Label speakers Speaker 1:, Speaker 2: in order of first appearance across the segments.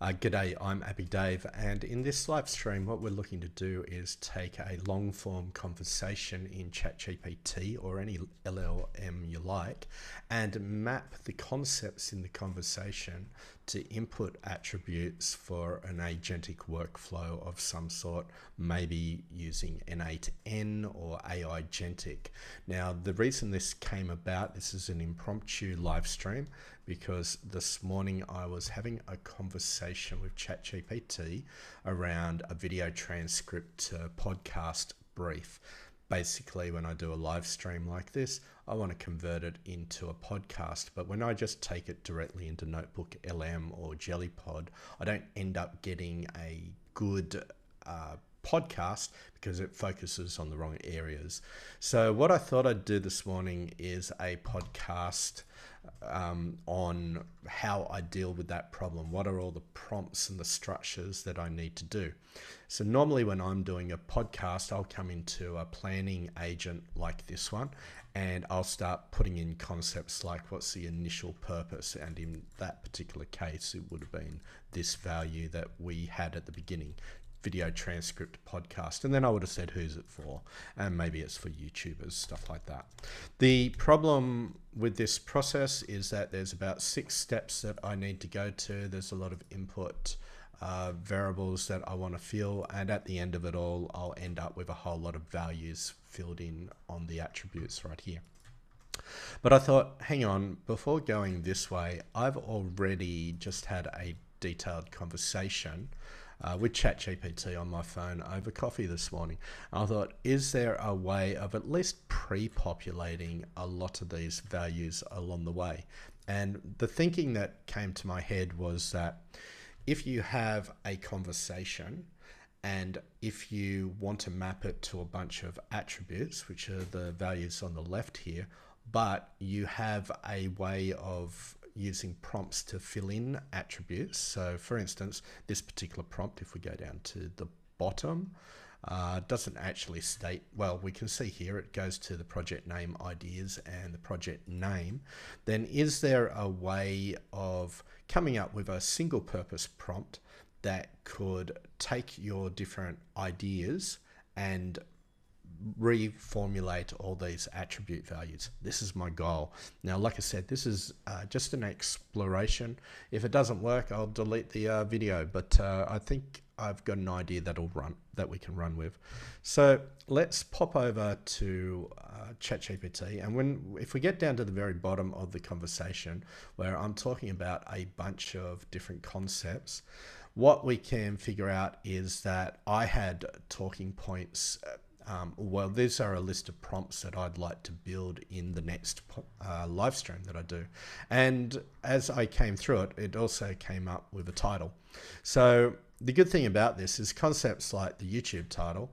Speaker 1: G'day, I'm Abby Dave, and in this live stream, what we're looking to do is take a long form conversation in ChatGPT or any LLM you like and map the concepts in the conversation to input attributes for an agentic workflow of some sort, maybe using N8N or AIgentic. Now, the reason this came about, this is an impromptu live stream, because this morning I was having a conversation with ChatGPT around a video transcript podcast brief. Basically, when I do a live stream like this, I want to convert it into a podcast. But when I just take it directly into Notebook LM or JellyPod, I don't end up getting a good podcast because it focuses on the wrong areas. So what I thought I'd do this morning is a podcast on how I deal with that problem. What are all the prompts and the structures that I need to do? So normally when I'm doing a podcast, I'll come into a planning agent like this one, and I'll start putting in concepts like what's the initial purpose, and in that particular case, it would have been this value that we had at the beginning. Video transcript podcast, and then I would have said who's it for, and maybe it's for YouTubers, stuff like that. The problem with this process is that there's about 6 steps that I need to go to. There's a lot of input variables that I want to fill, and at the end of it all, I'll end up with a whole lot of values filled in on the attributes right here. But I thought, hang on, before going this way, I've already just had a detailed conversation with ChatGPT on my phone over coffee this morning. I thought, is there a way of at least pre-populating a lot of these values along the way? And the thinking that came to my head was that if you have a conversation and if you want to map it to a bunch of attributes, which are the values on the left here, but you have a way of using prompts to fill in attributes. So for instance, this particular prompt, if we go down to the bottom, doesn't actually state, well, we can see here it goes to the project name ideas and the project name. Then is there a way of coming up with a single purpose prompt that could take your different ideas and reformulate all these attribute values? This is my goal. Now, like I said, this is just an exploration. If it doesn't work, I'll delete the video, but I think I've got an idea that we can run with. So let's pop over to ChatGPT, and if we get down to the very bottom of the conversation where I'm talking about a bunch of different concepts, what we can figure out is that I had talking points. Well, these are a list of prompts that I'd like to build in the next live stream that I do. And as I came through it, it also came up with a title. So the good thing about this is concepts like the YouTube title,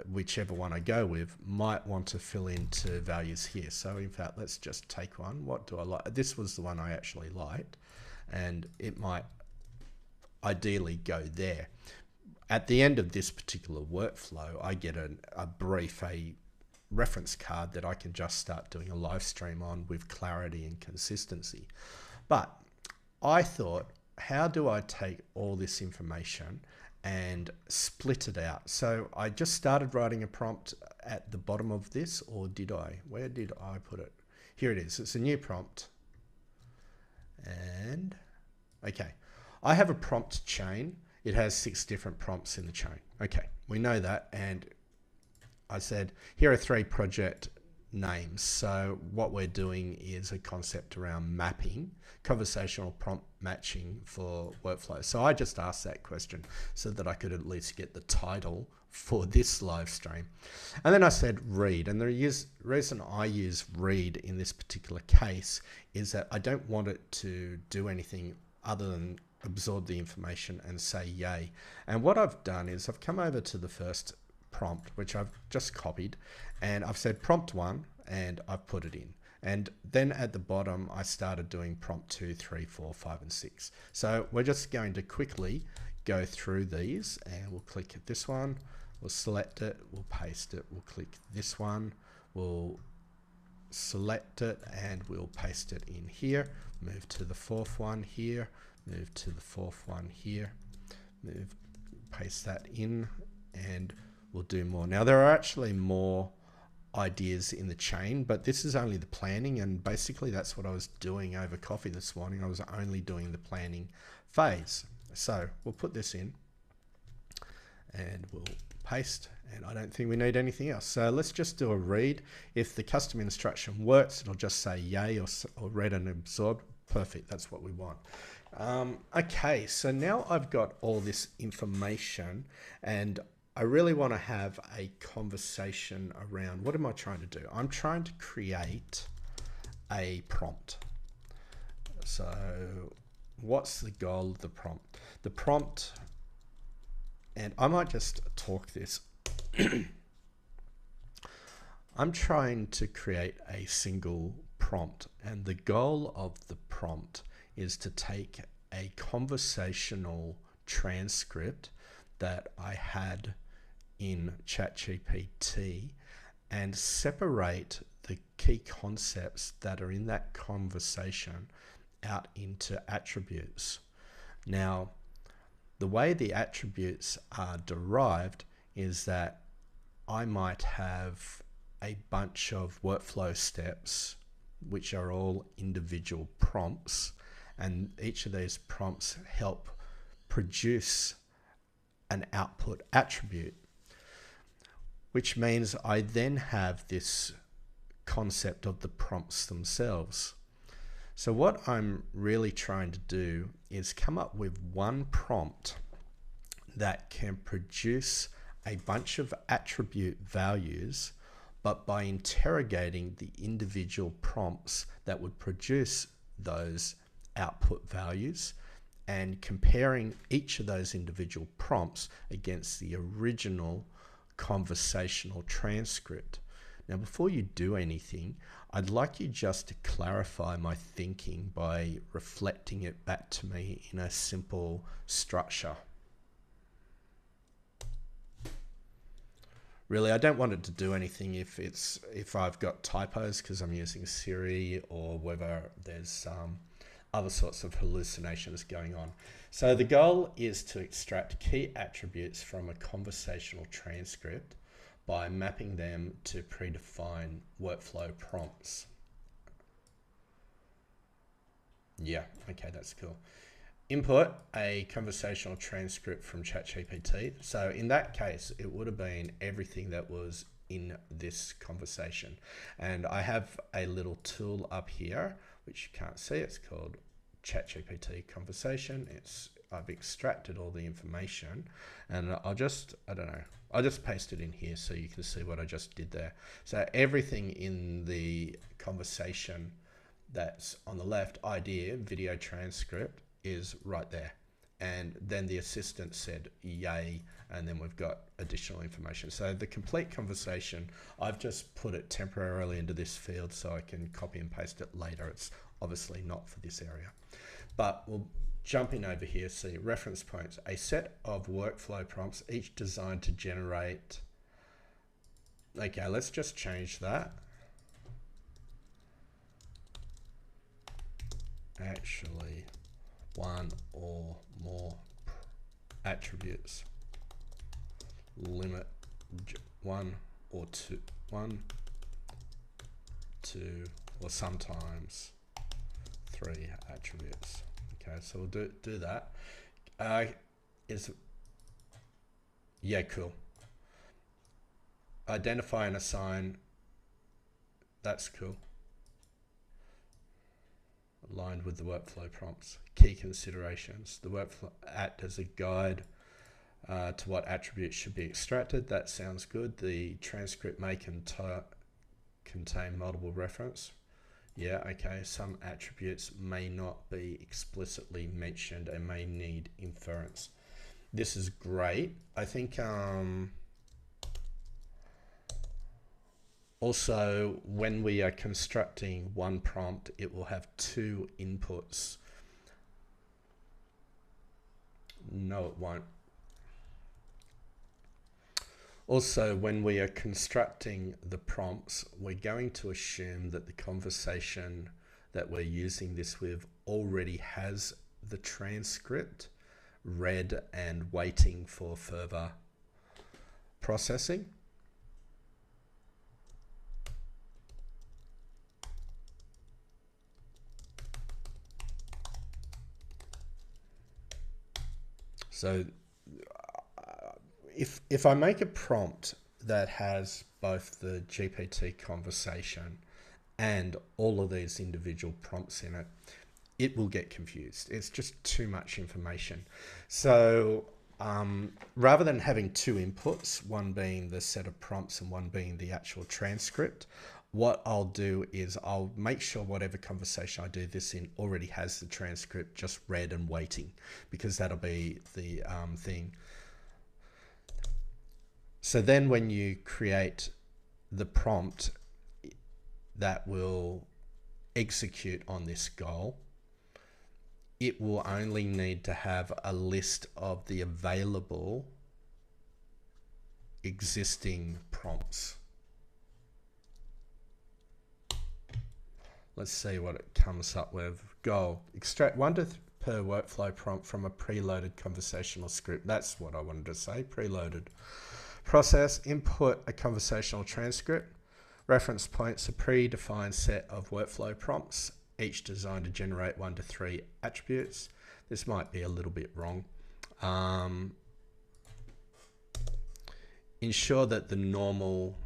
Speaker 1: whichever one I go with, might want to fill into values here. So in fact, let's just take one. What do I like? This was the one I actually liked, and it might ideally go there. At the end of this particular workflow, I get a brief, a reference card that I can just start doing a live stream on with clarity and consistency. But I thought, how do I take all this information and split it out? So I just started writing a prompt at the bottom of this, or did I? Where did I put it? Here it is. It's a new prompt. And okay, I have a prompt chain. It has 6 different prompts in the chain. Okay, we know that. And I said, here are 3 project names. So what we're doing is a concept around mapping, conversational prompt matching for workflow. So I just asked that question so that I could at least get the title for this live stream. And then I said read. And the reason I use read in this particular case is that I don't want it to do anything other than absorb the information and say yay. And what I've done is I've come over to the first prompt, which I've just copied, and I've said prompt 1, and I've put it in. And then at the bottom, I started doing prompt 2, 3, 4, 5, and 6. So we're just going to quickly go through these, and we'll click this one, we'll select it, we'll paste it, we'll click this one, we'll select it, and we'll paste it in here. Move to the 4th one here, move to the fourth one here, paste that in, and we'll do more. Now there are actually more ideas in the chain, but this is only the planning, and basically that's what I was doing over coffee this morning. I was only doing the planning phase. So we'll put this in and we'll paste, and I don't think we need anything else. So let's just do a read. If the custom instruction works, it'll just say yay or read and absorbed. Perfect, that's what we want. Okay, so now I've got all this information and I really want to have a conversation around what am I trying to do? I'm trying to create a prompt. So what's the goal of the prompt? The prompt, and I might just talk this. I'm trying to create a single prompt, and the goal of the prompt is to take a conversational transcript that I had in ChatGPT and separate the key concepts that are in that conversation out into attributes. Now, the way the attributes are derived is that I might have a bunch of workflow steps which are all individual prompts, and each of these prompts help produce an output attribute, which means I then have this concept of the prompts themselves. So what I'm really trying to do is come up with one prompt that can produce a bunch of attribute values, but by interrogating the individual prompts that would produce those output values and comparing each of those individual prompts against the original conversational transcript. Now, before you do anything, I'd like you just to clarify my thinking by reflecting it back to me in a simple structure. Really, I don't want it to do anything if I've got typos because I'm using Siri, or whether there's other sorts of hallucinations going on. So the goal is to extract key attributes from a conversational transcript by mapping them to predefined workflow prompts. Yeah, okay, that's cool. Input a conversational transcript from ChatGPT. So in that case, it would have been everything that was in this conversation. And I have a little tool up here, which you can't see. It's called ChatGPT Conversation. I've extracted all the information, and I'll just paste it in here so you can see what I just did there. So everything in the conversation that's on the left, idea, video transcript, is right there. And then the assistant said yay, and then we've got additional information. So the complete conversation, I've just put it temporarily into this field so I can copy and paste it later. It's obviously not for this area, but we'll jump in over here. See reference points, a set of workflow prompts, each designed to generate. Okay, let's just change that. Actually, one or more attributes. Limit one, two, or sometimes 3 attributes. Okay, so we'll do that. Yeah, cool. Identify and assign. That's cool. Aligned with the workflow prompts. Key considerations. The workflow act as a guide to what attributes should be extracted. That sounds good. The transcript may contain multiple reference. Yeah, okay. Some attributes may not be explicitly mentioned and may need inference. This is great. I think also when we are constructing one prompt, it will have 2 inputs. No, it won't. Also, when we are constructing the prompts, we're going to assume that the conversation that we're using this with already has the transcript read and waiting for further processing. So if I make a prompt that has both the GPT conversation and all of these individual prompts in it, it will get confused. It's just too much information. So rather than having two inputs, one being the set of prompts and one being the actual transcript, what I'll do is I'll make sure whatever conversation I do this in already has the transcript just read and waiting, because that'll be the thing. So then when you create the prompt that will execute on this goal, it will only need to have a list of the available existing prompts. Let's see what it comes up with. Goal: extract 1 per workflow prompt from a preloaded conversational script. That's what I wanted to say, preloaded. Process: input a conversational transcript. Reference points: a predefined set of workflow prompts, each designed to generate 1 to 3 attributes. This might be a little bit wrong. Ensure that the normal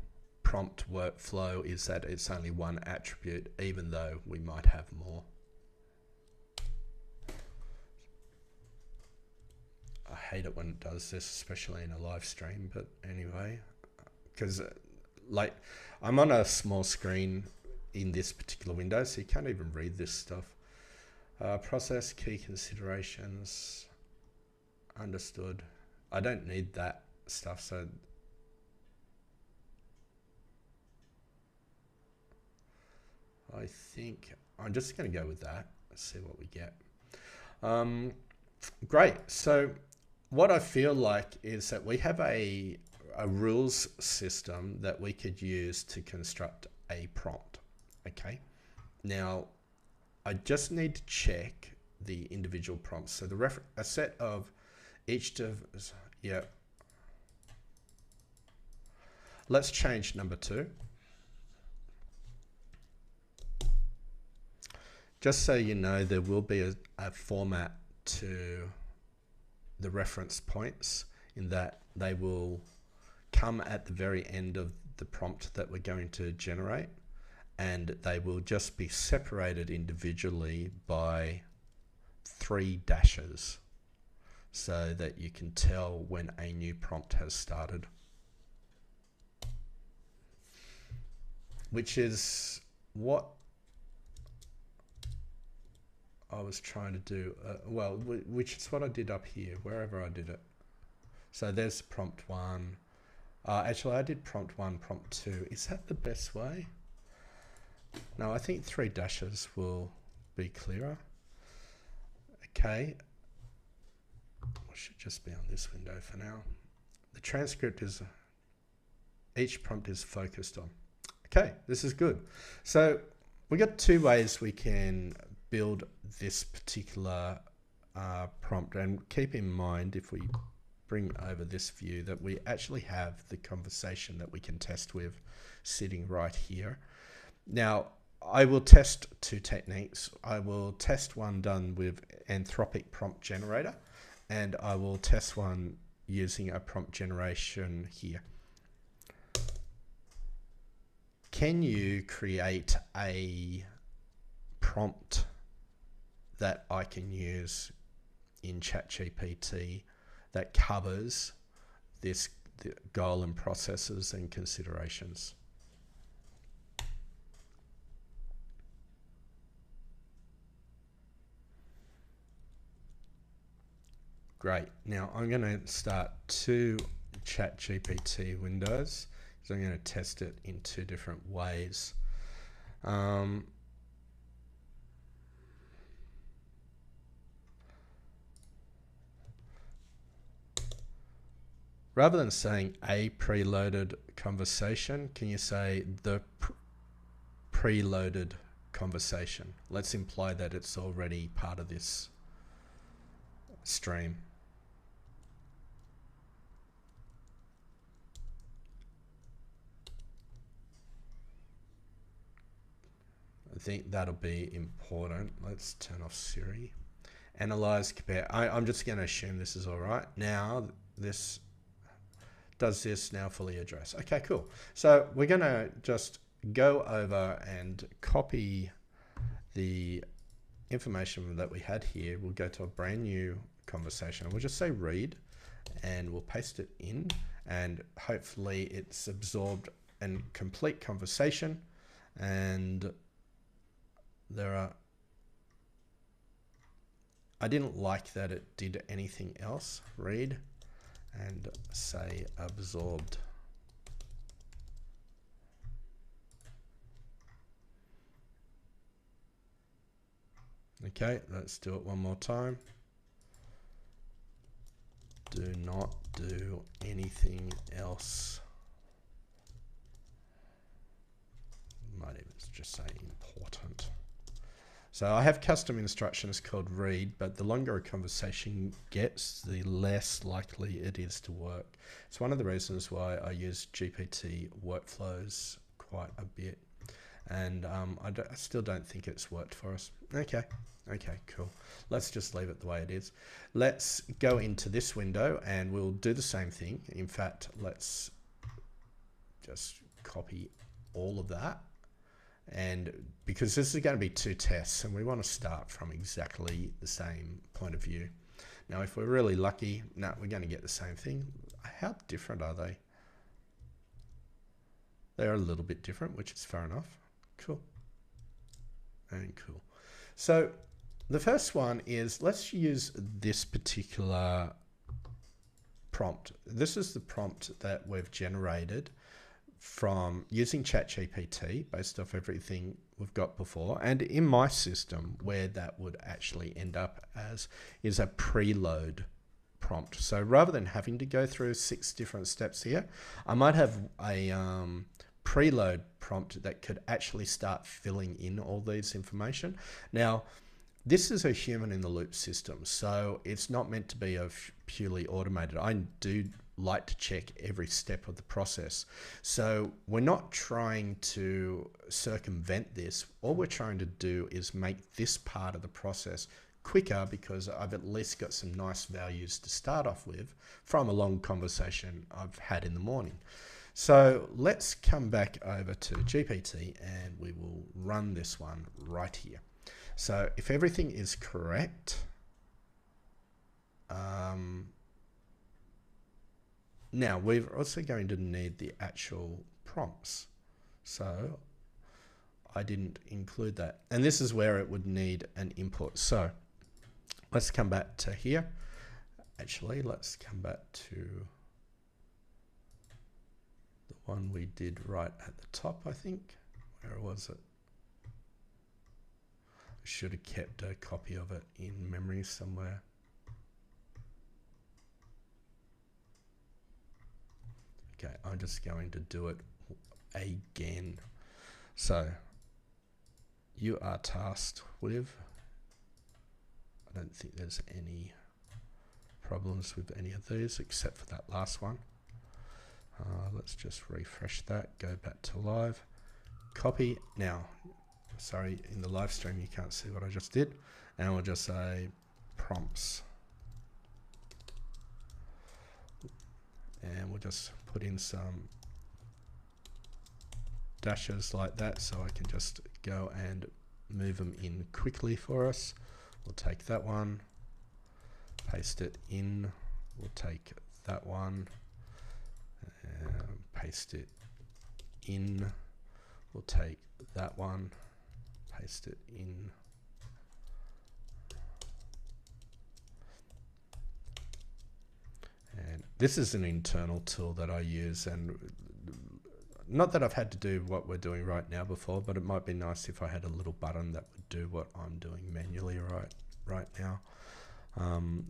Speaker 1: prompt workflow is that it's only 1 attribute, even though we might have more. I hate it when it does this, especially in a live stream, but anyway, because like I'm on a small screen in this particular window, so you can't even read this stuff. Process key considerations, understood. I don't need that stuff, so I think I'm just going to go with that. Let's see what we get. Great. So what I feel like is that we have a rules system that we could use to construct a prompt. Okay. Now, I just need to check the individual prompts. So a set of each of, yeah. Let's change number 2. Just so you know, there will be a format to the reference points, in that they will come at the very end of the prompt that we're going to generate, and they will just be separated individually by 3 dashes so that you can tell when a new prompt has started, which is what I was trying to do, well, which is what I did up here, wherever I did it. So there's prompt 1. Actually, I did prompt 1, prompt 2. Is that the best way? No, I think 3 dashes will be clearer. Okay. I should just be on this window for now. The transcript is, each prompt is focused on. Okay, this is good. So we got 2 ways we can build this particular prompt, and keep in mind, if we bring over this view, that we actually have the conversation that we can test with sitting right here. Now, I will test 2 techniques. I will test one done with Anthropic Prompt Generator, and I will test one using a prompt generation here. Can you create a prompt that I can use in ChatGPT that covers this goal and processes and considerations? Great. Now I'm going to start 2 ChatGPT windows, so I'm going to test it in 2 different ways. Rather than saying a preloaded conversation, can you say the preloaded conversation? Let's imply that it's already part of this stream. I think that'll be important. Let's turn off Siri. Analyze, compare. I'm just going to assume this is all right. Now, this does this now fully address. Okay, cool. So we're going to just go over and copy the information that we had here. We'll go to a brand new conversation. We'll just say read, and we'll paste it in, and hopefully it's absorbed and complete conversation. And I didn't like that it did anything else. Read and say absorbed. Okay, let's do it one more time. Do not do anything else. Might even just say important. So I have custom instructions called read, but the longer a conversation gets, the less likely it is to work. It's one of the reasons why I use GPT workflows quite a bit. And I still don't think it's worked for us. Okay, cool. Let's just leave it the way it is. Let's go into this window and we'll do the same thing. In fact, let's just copy all of that. And because this is going to be 2 tests and we want to start from exactly the same point of view. Now, if we're really lucky, no, we're going to get the same thing. How different are they? They're a little bit different, which is fair enough. Cool. And cool. So the first one is, let's use this particular prompt. This is the prompt that we've generated from using ChatGPT based off everything we've got before. And in my system, where that would actually end up as is a preload prompt. So rather than having to go through 6 different steps here, I might have a preload prompt that could actually start filling in all these information. Now, this is a human in the loop system, so it's not meant to be purely automated. I do like to check every step of the process. So we're not trying to circumvent this. All we're trying to do is make this part of the process quicker, because I've at least got some nice values to start off with from a long conversation I've had in the morning. So let's come back over to GPT and we will run this one right here. So if everything is correct, now we're also going to need the actual prompts. So I didn't include that. And this is where it would need an input. So let's come back to here. Actually, let's come back to the one we did right at the top, I think. Where was it? I should have kept a copy of it in memory somewhere. Okay, I'm just going to do it again. So you are tasked with, I don't think there's any problems with any of these except for that last one. Let's just refresh that, go back to live, copy. Now, sorry, in the live stream you can't see what I just did. And we'll just say prompts. And we'll just put in some dashes like that so I can just go and move them in quickly for us. We'll take that one, paste it in. We'll take that one, paste it in. We'll take that one, paste it in. And this is an internal tool that I use, and not that I've had to do what we're doing right now before, but it might be nice if I had a little button that would do what I'm doing manually right now.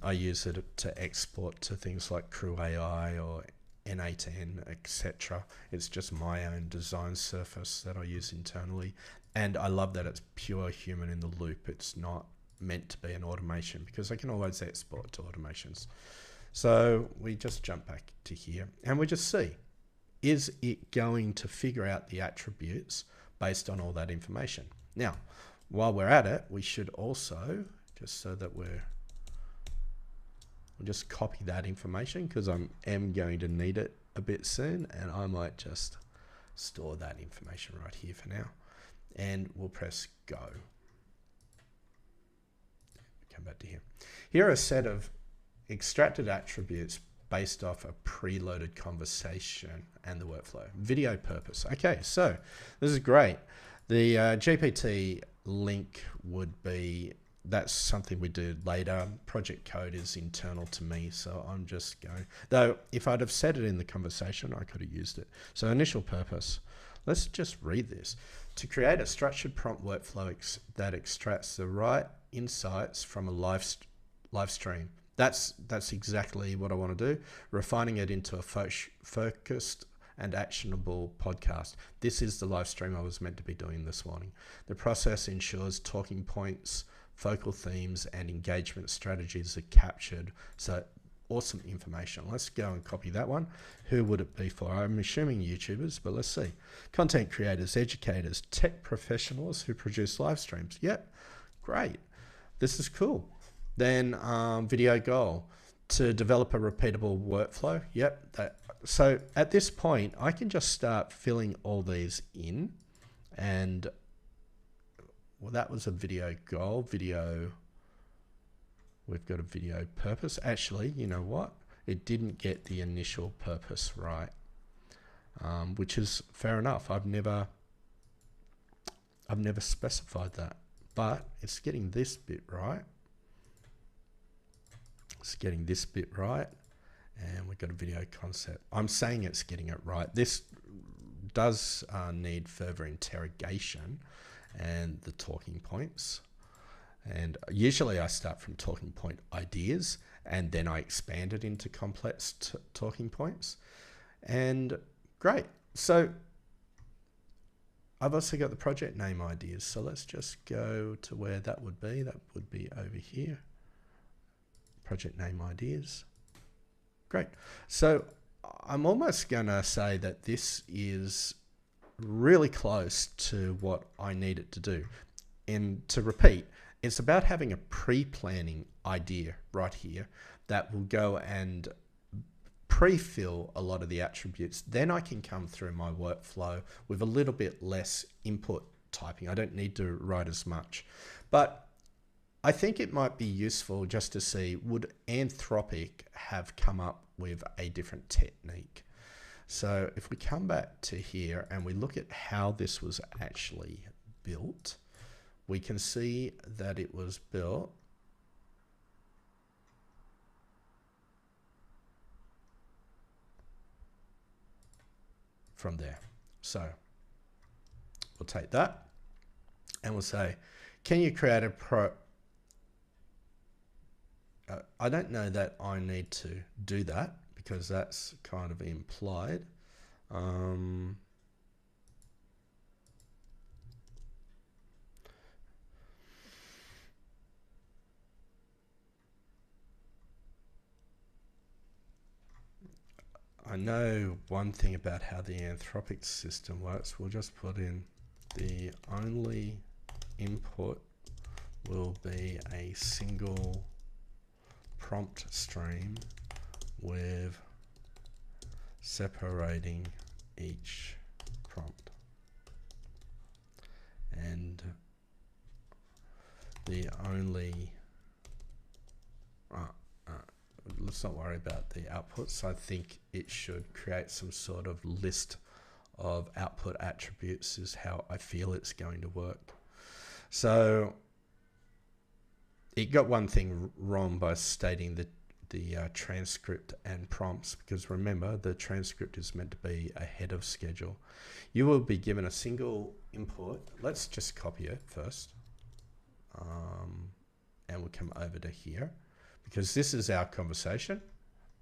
Speaker 1: I use it to export to things like Crew AI or N8N, etc. It's just my own design surface that I use internally, and I love that it's pure human in the loop. It's not meant to be an automation, because I can always export to automations. So we just jump back to here and we just see, is it going to figure out the attributes based on all that information? Now, while we're at it, we should also, just so that we'll just copy that information, because I am going to need it a bit soon, and I might just store that information right here for now, and we'll press go. Come back to here. Here are a set of extracted attributes based off a preloaded conversation and the workflow. Video purpose. Okay, so this is great. The GPT link would be, that's something we do later. Project code is internal to me, so I'm just going, though if I'd have said it in the conversation, I could have used it. So initial purpose, let's just read this. To create a structured prompt workflow that extracts the right insights from a live stream. That's exactly what I want to do, refining it into a focused and actionable podcast. This is the live stream I was meant to be doing this morning. The process ensures talking points, focal themes, and engagement strategies are captured. So awesome information. Let's go and copy that one. Who would it be for? I'm assuming YouTubers, but let's see. Content creators, educators, tech professionals who produce live streams. Yep, great. This is cool. Then video goal, to develop a repeatable workflow. Yep. So at this point, I can just start filling all these in, and well, that was a video goal. Video, we've got a video purpose. Actually, you know what? It didn't get the initial purpose right, which is fair enough. I've never specified that, but it's getting this bit right. It's getting this bit right, and we've got a video concept. I'm saying it's getting it right. This does need further interrogation and the talking points. And usually I start from talking point ideas, and then I expand it into complex talking points. And great. So I've also got the project name ideas. So let's just go to where that would be. That would be over here. Project name ideas. Great. So I'm almost going to say that this is really close to what I need it to do. And to repeat, it's about having a pre-planning idea right here that will go and pre-fill a lot of the attributes. Then I can come through my workflow with a little bit less input typing. I don't need to write as much. But I think it might be useful just to see, would Anthropic have come up with a different technique? So if we come back to here and we look at how this was actually built, we can see that it was built from there. So we'll take that and we'll say, can you create a I don't know that I need to do that because that's kind of implied. I know one thing about how the Anthropic system works. We'll just put in the only input will be a single prompt stream with separating each prompt, and the only let's not worry about the outputs. I think it should create some sort of list of output attributes is how I feel it's going to work. So it got one thing wrong by stating that the transcript and prompts, because remember the transcript is meant to be ahead of schedule. You will be given a single input. Let's just copy it first, and we'll come over to here because this is our conversation,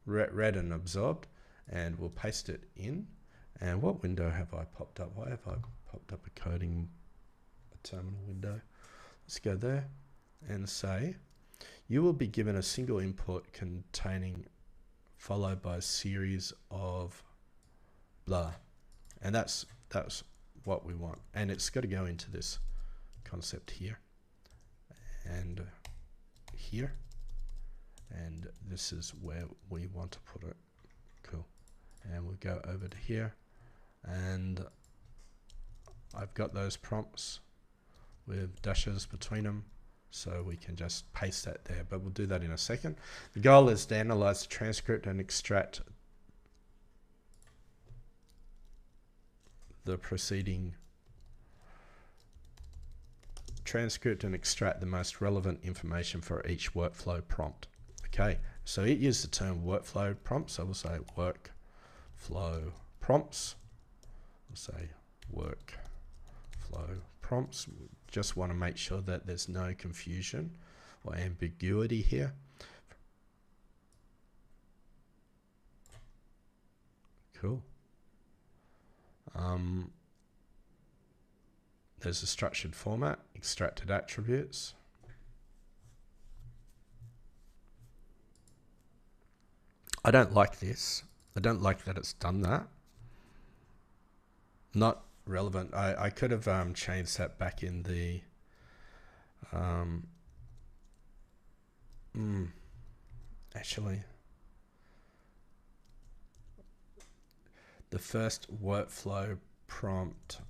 Speaker 1: read and absorbed, and we'll paste it in. And what window have I popped up? Why have I popped up a terminal window? Let's go there. and say, you will be given a single input containing followed by a series of blah. And that's what we want. And it's got to go into this concept here and here. And this is where we want to put it. Cool. And we'll go over to here. And I've got those prompts with dashes between them. So we can just paste that there, but we'll do that in a second. The goal is to analyze the transcript and extract the preceding transcript and extract the most relevant information for each workflow prompt. Okay, so it used the term workflow prompts. So we'll say workflow prompts. We'll say workflow prompts. Just want to make sure that there's no confusion or ambiguity here. Cool. There's a structured format, extracted attributes. I don't like this. I don't like that it's done that. Not relevant. I could have changed that back in the actually the first workflow prompt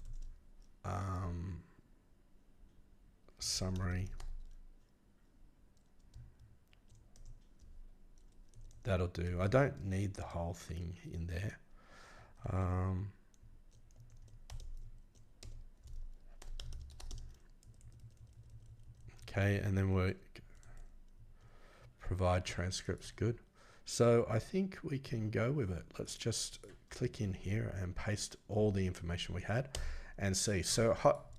Speaker 1: summary. That'll do. I don't need the whole thing in there. Okay, and then we provide transcripts. Good. So I think we can go with it. Let's just click in here and paste all the information we had and see. So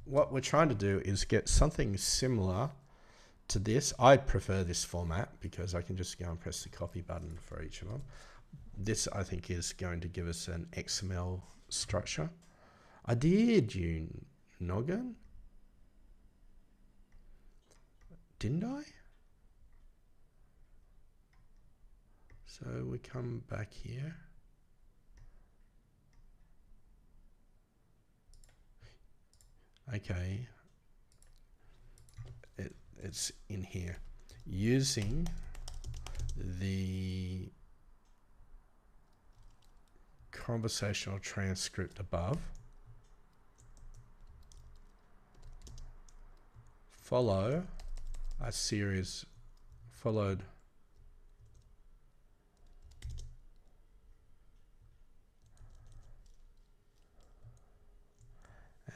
Speaker 1: what we're trying to do is get something similar to this. I prefer this format because I can just go and press the copy button for each of them. This I think is going to give us an XML structure. I did, you noggin. Didn't I? So we come back here. Okay. It's in here. Using the conversational transcript above, follow a series followed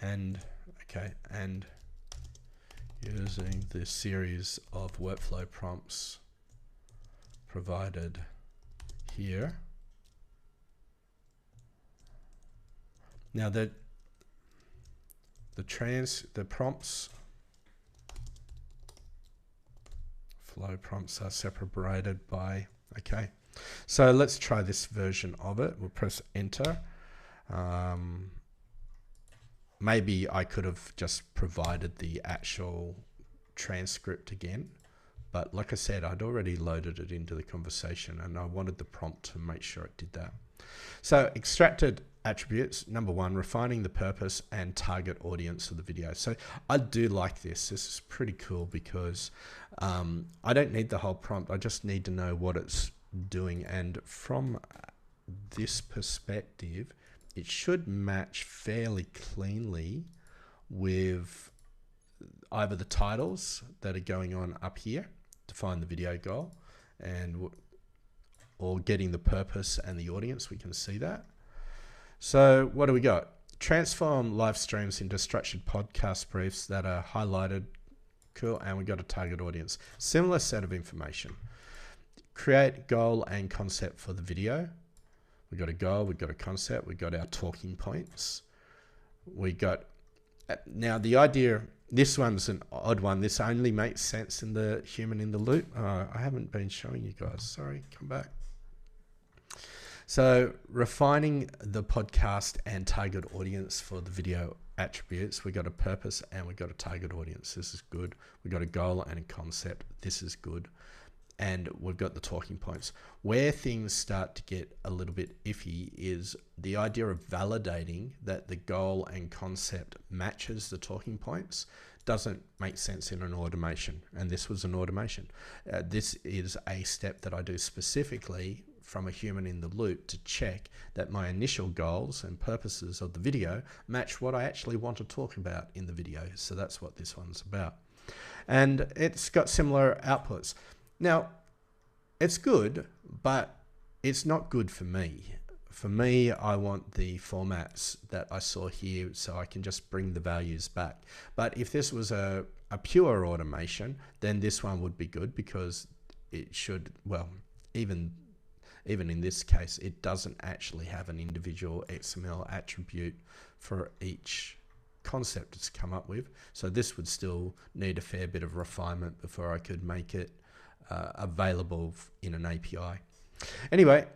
Speaker 1: and okay, and using the series of workflow prompts provided here. Now the prompts flow prompts are separated by, okay. So let's try this version of it. We'll press enter. Maybe I could have just provided the actual transcript again, but like I said, I'd already loaded it into the conversation and I wanted the prompt to make sure it did that. So extracted attributes, number one, refining the purpose and target audience of the video. So I do like this. This is pretty cool because I don't need the whole prompt. I just need to know what it's doing. And from this perspective, it should match fairly cleanly with either the titles that are going on up here to find the video goal and or getting the purpose and the audience. We can see that. So what do we got? Transform live streams into structured podcast briefs that are highlighted. Cool. And we got a target audience. Similar set of information. Create goal and concept for the video. We got a goal, we got a concept, we got our talking points. We got, now the idea, this one's an odd one. This only makes sense in the human in the loop. I haven't been showing you guys. Sorry, come back. So refining the podcast and target audience for the video attributes. We got a purpose and we got a target audience. This is good. We got a goal and a concept. This is good. And we've got the talking points. Where things start to get a little bit iffy is the idea of validating that the goal and concept matches the talking points doesn't make sense in an automation. And this was an automation. This is a step that I do specifically from a human in the loop to check that my initial goals and purposes of the video match what I actually want to talk about in the video. So that's what this one's about. And it's got similar outputs. Now, it's good, but it's not good for me. For me, I want the formats that I saw here so I can just bring the values back. But if this was a pure automation, then this one would be good because it should, well, even in this case, it doesn't actually have an individual XML attribute for each concept it's come up with. So this would still need a fair bit of refinement before I could make it available in an API. Anyway,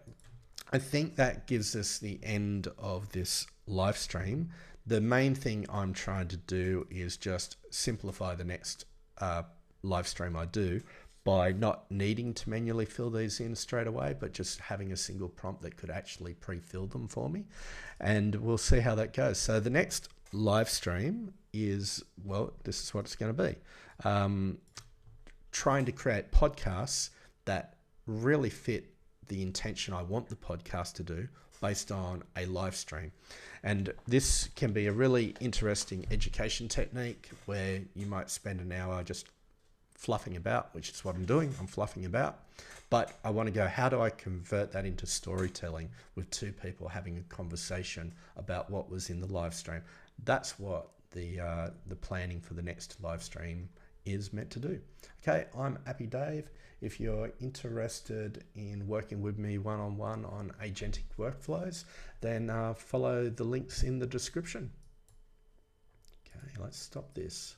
Speaker 1: I think that gives us the end of this live stream. The main thing I'm trying to do is just simplify the next live stream I do by not needing to manually fill these in straight away, but just having a single prompt that could actually pre-fill them for me. And we'll see how that goes. So the next live stream is, well, this is what it's going to be. Trying to create podcasts that really fit the intention I want the podcast to do based on a live stream. And this can be a really interesting education technique where you might spend an hour just fluffing about, which is what I'm doing. I'm fluffing about. But I want to go, how do I convert that into storytelling with two people having a conversation about what was in the live stream? That's what the planning for the next live stream is meant to do. Okay, I'm Appy Dave. If you're interested in working with me one-on-one on agentic workflows, then follow the links in the description. Okay, let's stop this.